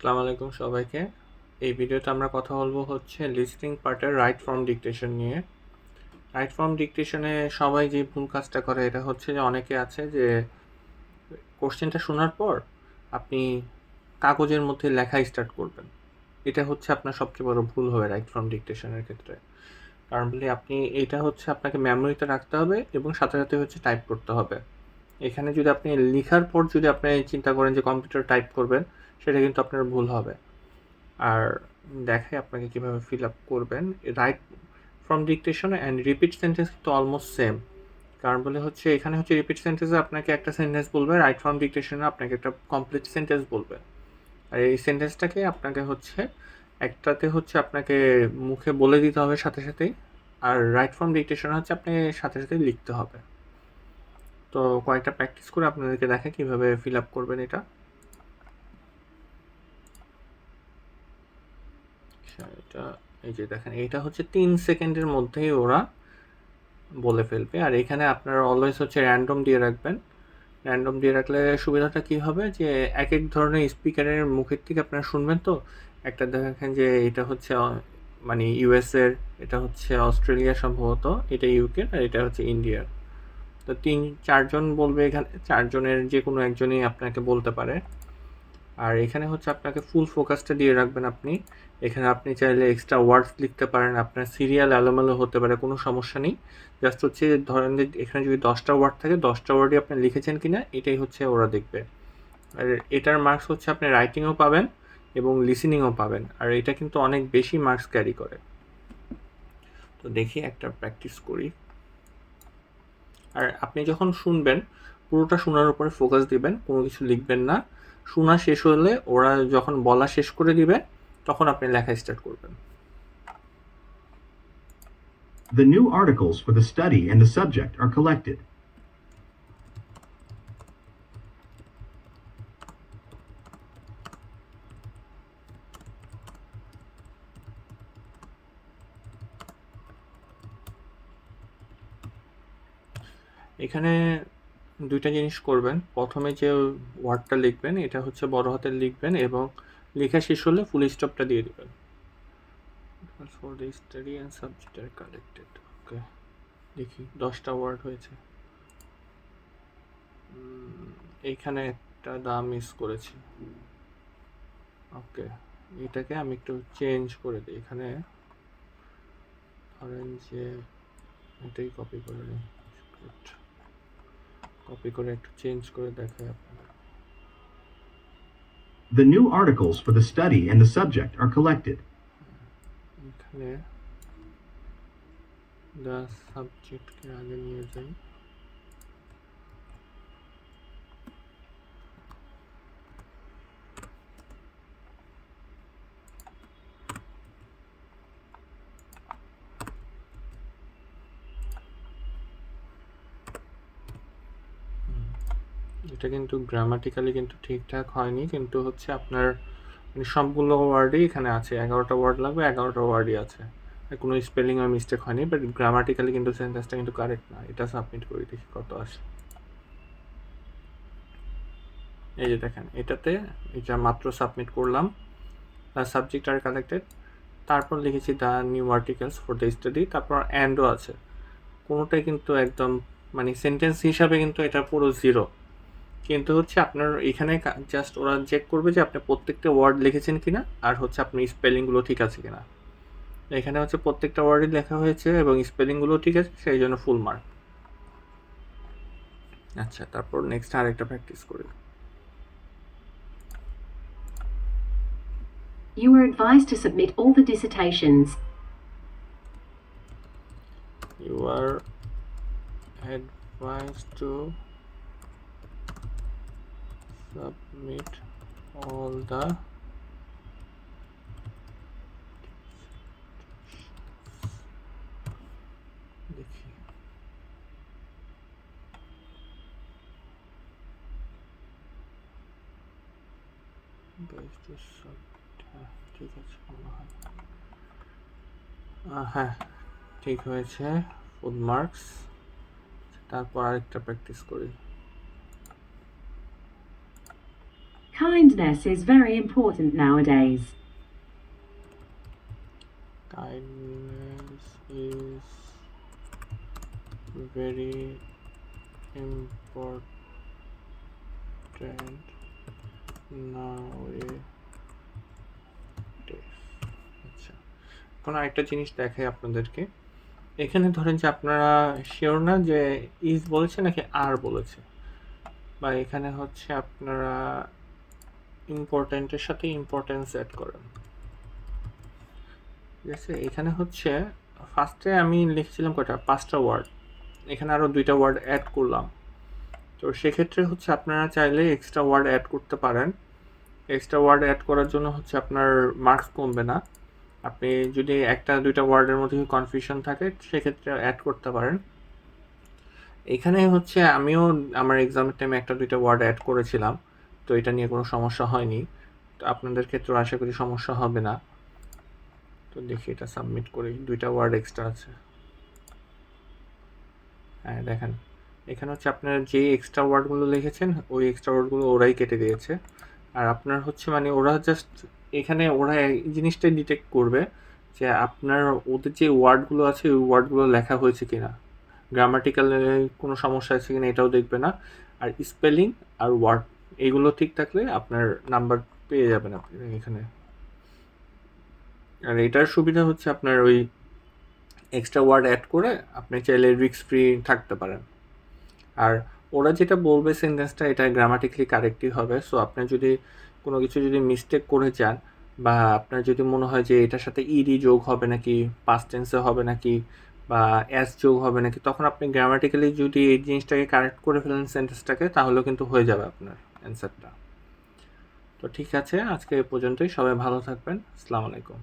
আসসালামু আলাইকুম সবাইকে। এই ভিডিওতে আমরা কথা বলবো হচ্ছে লিসনিং পার্টের রাইট ফর্ম ডিকটেশন নিয়ে। রাইট ফর্ম ডিকটেশনে সবাই যে ভুল কাজটা করে এটা হচ্ছে যে অনেকে আছে যে কোশ্চেনটা শোনার পর আপনি কাগজের মধ্যে লেখা স্টার্ট করবেন। এটা হচ্ছে আপনার সবচেয়ে বড় ভুল হবে রাইট ফর্ম ডিকটেশনের ক্ষেত্রে। কারণ বলি আপনি এটা হচ্ছে আপনাকে মেমোরিতে রাখতে হবে এবং সাথে সাথে হচ্ছে টাইপ করতে হবে। এখানে যদি আপনি লেখার পর যদি আপনি চিন্তা করেন যে কম্পিউটার টাইপ করবেন, সেটা কিন্তু আপনার ভুল হবে। আর দেখাই আপনাকে কিভাবে ফিল আপ করবেন। Right from dictation and repeat sentence কিন্তু অলমোস্ট সেম। কারণ বলে হচ্ছে এখানে হচ্ছে রিপিট সেন্টেন্সে আপনাকে একটা সেন্টেন্স বলবে, রাইট ফ্রম ডিকটেশনে আপনাকে একটা কমপ্লিট সেন্টেন্স বলবে। আর এই সেন্টেন্সটাকে আপনাকে হচ্ছে একটাতে হচ্ছে আপনাকে মুখে বলে দিতে হবে সাথে সাথেই, আর রাইট ফ্রম ডিকটেশন হচ্ছে আপনি সাথে সাথে লিখতে হবে। তো কয়েকটা প্র্যাকটিস করে আপনাদেরকে দেখে কিভাবে ফিল আপ করবেন এটা। এটা এই যে দেখেন, এটা হচ্ছে 3 সেকেন্ডের মধ্যেই ওরা বলে ফেলবে। আর এখানে আপনারা অলওয়েজ হচ্ছে র্যান্ডম দিয়ে রাখবেন। র্যান্ডম দিয়ে রাখলে সুবিধাটা কি হবে যে এক এক ধরনের স্পিকারের মুখের থেকে আপনারা শুনবেন। তো একটা দেখেন যে এটা হচ্ছে মানে ইউএসের, এটা হচ্ছে অস্ট্রেলিয়া সম্ভবত, এটা ইউকে, আর এটা হচ্ছে ইন্ডিয়ার। তো 3-4 জন বলবে, এখানে 4 জনের যে কোনো একজনই আপনাকে বলতে পারে। আর এখানে হচ্ছে আপনাকে ফুল ফোকাসটা দিয়ে রাখবেন আপনি। এখানে আপনি চাইলে এক্সট্রা ওয়ার্ডস লিখতে পারেন, আপনার সিরিয়াল এলোমেলো হতে পারে, কোনো সমস্যা নেই। জাস্ট হচ্ছে ধরেন যে এখানে যদি 10টা ওয়ার্ড থাকে, 10টা ওয়ার্ডই আপনি লিখেছেন কিনা এটাই হচ্ছে ওরা দেখবে। আর এটার মার্কস হচ্ছে আপনি রাইটিংও পাবেন এবং লিসেনিংও পাবেন, আর এটা কিন্তু অনেক বেশি মার্কস ক্যারি করে। তো দেখি একটা প্র্যাকটিস করি। আর আপনি যখন শুনবেন, পুরোটা শোনার উপরে ফোকাস দিবেন, কোনো কিছু লিখবেন না। শোনা শেষ হলে ওরা যখন বলা শেষ করে দিবে তখন আপনি লেখা স্টার্ট করবেন। The new articles for the study and the subject are collected. এখানে দুইটা জিনিস করবেন। প্রথমে যে ওয়ার্ডটা লিখবেন এটা হচ্ছে বড় হাতের লিখবেন এবং লেখা শেষ হলে ফুল স্টপটা দিয়ে দিবেন। For the study and subject are collected. Okay, দেখি 10টা ওয়ার্ড হয়েছে। এইখানে একটা দাম মিস করেছি। ওকে, এটাকে আমি একটু চেঞ্জ করে দিই। এখানে ধরেন যে এটাই কপি করে নিই, কপি করে একটু চেঞ্জ করে দেখাই আপনাদের। The new articles for the study and the subject are collected. এখানে দ্য সাবজেক্টকে আগে নিয়ে যাই। এটা কিন্তু গ্রামাটিক্যালি কিন্তু ঠিকঠাক হয়নি, কিন্তু হচ্ছে আপনার মানে সবগুলো ওয়ার্ডই এখানে আছে। 11টা ওয়ার্ড লাগবে, 11টা ওয়ার্ডই আছে। কোনো স্পেলিং আর মিস্টেক হয়নি, বাট গ্রামাটিক্যালি কিন্তু সেন্টেন্সটা কিন্তু কারেক্ট না। এটা সাবমিট করি, দেখি কত আসে। এই যে দেখেন, এটাতে এটা মাত্র সাবমিট করলাম, দ্য সাবজেক্ট আর কালেক্টেড, তারপর লিখেছি the new articles for the study, তারপর অ্যান্ডও আছে। কোনোটাই কিন্তু একদম মানে সেন্টেন্স হিসাবে কিন্তু এটা পুরো জিরো। কিন্তু হচ্ছে আপনার এখানে জাস্ট ওরা চেক করবে যে আপনি প্রত্যেকটা ওয়ার্ড লিখেছেন কিনা, আর হচ্ছে আপনি স্পেলিংগুলো ঠিক আছে কিনা। এখানে হচ্ছে প্রত্যেকটা ওয়ার্ডই লেখা হয়েছে এবং স্পেলিংগুলো ঠিক আছে, সেই জন্য ফুল মার্ক। আচ্ছা, তারপর নেক্সট আরেকটা প্র্যাকটিস করি। You are advised to submit all the dissertations. You are advised to submit all the দেখি ঠিক আছে মনে হয়। হ্যাঁ, ঠিক হয়েছে, ফুল মার্কস। তারপর আরেকটা প্র্যাকটিস করি। Kindness is very important nowadays. Kindness is very important nowadays. আচ্ছা, এখন আরেকটা জিনিস দেখাই আপনাদেরকে। এখানে ধরেন যে আপনারা শিওর না যে ইজ বলেছে নাকি আর বলেছে, বা এখানে হচ্ছে আপনারা ইম্পর্টেন্টের সাথে ইম্পর্টেন্স অ্যাড করেন। ঠিক আছে, এখানে হচ্ছে ফার্স্টে আমি লিখছিলাম কয়টা, 5টা ওয়ার্ড, এখানে আরও 2টা ওয়ার্ড অ্যাড করলাম। তো সেক্ষেত্রে হচ্ছে আপনারা চাইলে এক্সট্রা ওয়ার্ড অ্যাড করতে পারেন। এক্সট্রা ওয়ার্ড অ্যাড করার জন্য হচ্ছে আপনার মার্কস কমবে না। আপনি যদি 1-2টা ওয়ার্ডের মধ্যে কনফিউশন থাকে সেক্ষেত্রে অ্যাড করতে পারেন। এখানে হচ্ছে আমিও আমার এক্সামের টাইমে 1-2টা ওয়ার্ড অ্যাড করেছিলাম, তো এটা নিয়ে কোনো সমস্যা হয়নি। তো আপনাদের ক্ষেত্রেও আশা করি সমস্যা হবে না। তো দেখি এটা সাবমিট করি, 2টা ওয়ার্ড এক্সট্রা আছে। হ্যাঁ দেখেন, এখানে হচ্ছে আপনার যে এক্সট্রা ওয়ার্ডগুলো লিখেছেন ওই এক্সট্রা ওয়ার্ডগুলো ওরাই কেটে দিয়েছে। আর আপনার হচ্ছে মানে ওরা জাস্ট এখানে ওরা এই জিনিসটাই ডিটেক্ট করবে যে আপনার ওদের যে ওয়ার্ডগুলো আছে ওই ওয়ার্ডগুলো লেখা হয়েছে কিনা, গ্রামাটিক্যালে কোনো সমস্যা আছে কিনা এটাও দেখবে না। আর স্পেলিং আর ওয়ার্ড এইগুলো ঠিক থাকলে আপনার নাম্বার পেয়ে যাবেন আপনি এখানে। আর এটার সুবিধা হচ্ছে আপনার ওই এক্সট্রা ওয়ার্ড অ্যাড করে আপনি চাইলে রিস্ক ফ্রি থাকতে পারেন। আর ওরা যেটা বলবে সেন্টেন্সটা এটা গ্রামাটিক্যালি কারেক্টই হবে। সো আপনি যদি কোনো কিছু যদি মিস্টেক করে যান, বা আপনার যদি মনে হয় যে এটার সাথে ইডি যোগ হবে নাকি, পাস্ট টেন্সে হবে নাকি, বা অ্যাস যোগ হবে নাকি, তখন আপনি গ্রামাটিক্যালি যদি এই জিনিসটাকে কারেক্ট করে ফেলেন সেন্টেন্সটাকে, তাহলেও কিন্তু হয়ে যাবে আপনার অ্যান্সারটা। তো ঠিক আছে, আজকে এ পর্যন্তই। সবাই ভালো থাকবেন। আসসালামু আলাইকুম।